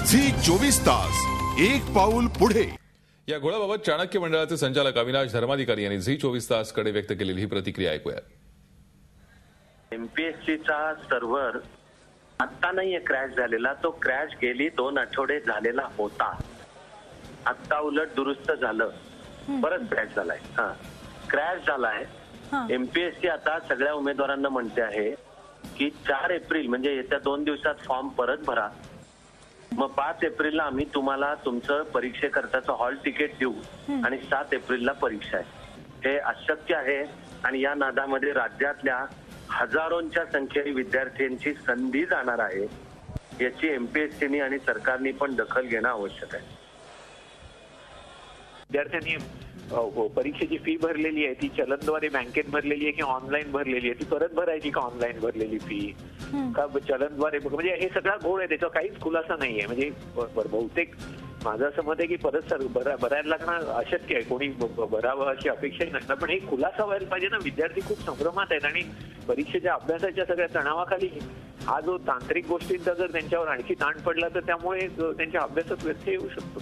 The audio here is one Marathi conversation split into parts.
झी 24 तास एक पाऊल पुढे। या घोळाबाबत चाणक्य मंडळाचे संचालक अविनाश धर्माधिकारी यांनी झी 24 तास कडे व्यक्त केलेली ही प्रतिक्रिया ऐकूया। एमपीएससीचा सर्व्हर आता नाहीये क्रॅश झालेला, तो क्रॅश गेली 2 आठवडे झालेला होता। आता उलट दुरुस्त झालं, परत क्रॅश झालाय। क्रॅश झालाय। एमपीएससी आता सगळ्या उमेदवारांना म्हणते आहे की 4 एप्रिल म्हणजे येत्या 2 दिवसात फॉर्म परत भरा, मग 5 एप्रिलला आम्ही तुम्हाला तुमचं परीक्षेकरताचं हॉल तिकीट देऊ आणि 7 एप्रिलला परीक्षा आहे। हे अशक्य आहे आणि या नादामध्ये राज्यातल्या हजारोंच्या संख्येने विद्यार्थ्यांची संधी जाणार आहे। याची एमपीएससीनी आणि सरकारने पण दखल घेणं आवश्यक आहे। विद्यार्थ्यांनी परीक्षेची फी भरलेली आहे, ती चलनद्वारे बँकेत भरलेली आहे की ऑनलाईन भरलेली आहे, ती परत भरायची का ऑनलाईन भरलेली फी का चलनद्वारे, म्हणजे हे सगळा घोळ आहे, त्याचा काहीच खुलासा नाहीये। म्हणजे बहुतेक माझं असं मत आहे की परत भरायला लागणं अशक्य आहे, कोणी भरावं अशी अपेक्षाही नसणार, पण हे खुलासा व्हायला पाहिजे ना। विद्यार्थी खूप संभ्रमात आहेत आणि परीक्षेच्या अभ्यासाच्या सगळ्या तणावाखाली हा जो तांत्रिक गोष्टींचा जर त्यांच्यावर आणखी ताण पडला तर त्यामुळे त्यांच्या अभ्यासात व्यत्यय येऊ शकतो।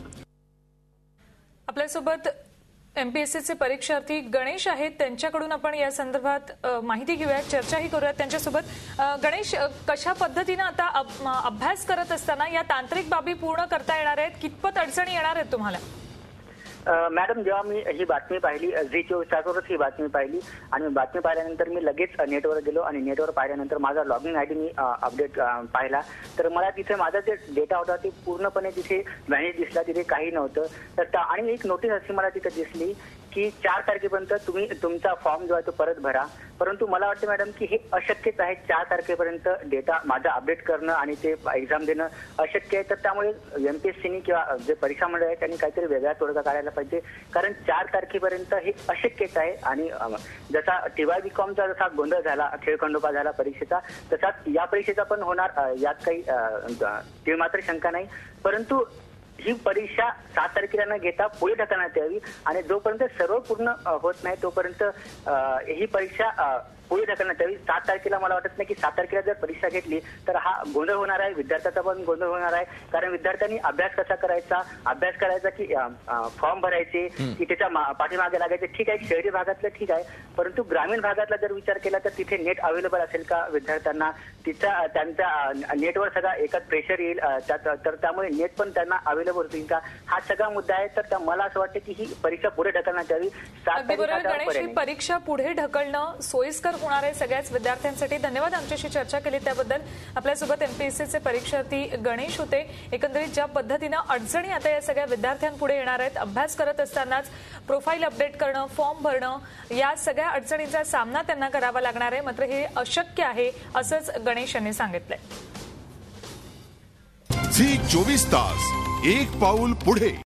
आपल्यासोबत एमपीएससीचे परीक्षार्थी गणेश आहेत, त्यांच्याकडून आपण या संदर्भात माहिती घेऊयात, चर्चाही करूयात त्यांच्यासोबत। गणेश, कशा पद्धतीने आता अभ्यास करत असताना या तांत्रिक बाबी पूर्ण करता येणार आहेत, कितपत अडचणी येणार आहेत तुम्हाला? मॅडम, जेव्हा मी ही बातमी पाहिली, झी 24 तासवरच ही बातमी पाहिली आणि बातमी पाहिल्यानंतर मी लगेच नेटवर गेलो आणि नेटवर पाहिल्यानंतर माझा लॉगिन आयडी मी अपडेट पाहिला, तर मला तिथे माझा जे डेटा होता ते पूर्णपणे तिथे मॅनेज दिसला, तिथे काही नव्हतं। तर आणि एक नोटीस अशी मला तिथे दिसली की 4 तारखेपर्यंत तुम्ही तुमचा फॉर्म जो आहे तो परत भरा, परंतु मला वाटतं मॅडम की हे अशक्यच आहे। 4 तारखेपर्यंत डेटा माझा अपडेट करणं आणि ते एक्झाम देणं अशक्य आहे। तर त्यामुळे एमपीएससीनी किंवा जे परीक्षा मंडळ आहे त्यांनी काहीतरी वेगळा तोडगा काढायला पाहिजे, कारण 4 तारखेपर्यंत हे अशक्यच आहे। आणि जसा TY-BCOMचा जसा गोंधळ झाला, खेळखंडोबा झाला परीक्षेचा, तसाच या परीक्षेचा पण होणार, यात काही मात्र शंका नाही। परंतु ही परीक्षा 7 तारखेला न घेता पुढे ढकलण्यात यावी आणि जोपर्यंत सर्व पूर्ण होत नाही तोपर्यंत ही परीक्षा पुढे ढकलण्यात यावी। 7 तारखेला मला वाटत नाही की 7 तारखेला जर परीक्षा घेतली तर हा गोंधळ होणार आहे, विद्यार्थ्याचा पण गोंधळ होणार आहे, कारण विद्यार्थ्यांनी अभ्यास कसा करायचा, अभ्यास करायचा की फॉर्म भरायचे की त्याच्या पाठीमागे लागायचे, ठीक आहे, शहरी भागातलं ठीक आहे, परंतु ग्रामीण भागातला जर विचार केला तर तिथे नेट अवेलेबल असेल का विद्यार्थ्यांना, त्यांच्या नेटवर सगळा एकच प्रेशर येईल, तर त्यामुळे नेट पण त्यांना अवेलेबल होईल का, हा सगळा मुद्दा आहे। तर मला असं वाटतं की ही परीक्षा पुढे ढकलण्यात यावी। 7 तारखेला ही परीक्षा पुढे ढकलणं सोयीस्कर होणार आहे सगळ्याच विद्यार्थ्यांसाठी। धन्यवाद आमच्याशी चर्चा केली त्याबद्दल। आपल्यासोबत एमपीएससीचे परीक्षार्थी गणेश होते। एकंदरीत ज्या पद्धतीने अडचणी आता या सगळ्या विद्यार्थ्यांपुढे येणार आहेत, अभ्यास करत असतानाच प्रोफाईल अपडेट करणं, फॉर्म भरणं, या सगळ्या अडचणींचा सामना त्यांना करावा लागणार आहे, मात्र हे अशक्य आहे असंच गणेश यांनी सांगितलंय। झी 24 तास एक पाऊल पुढे।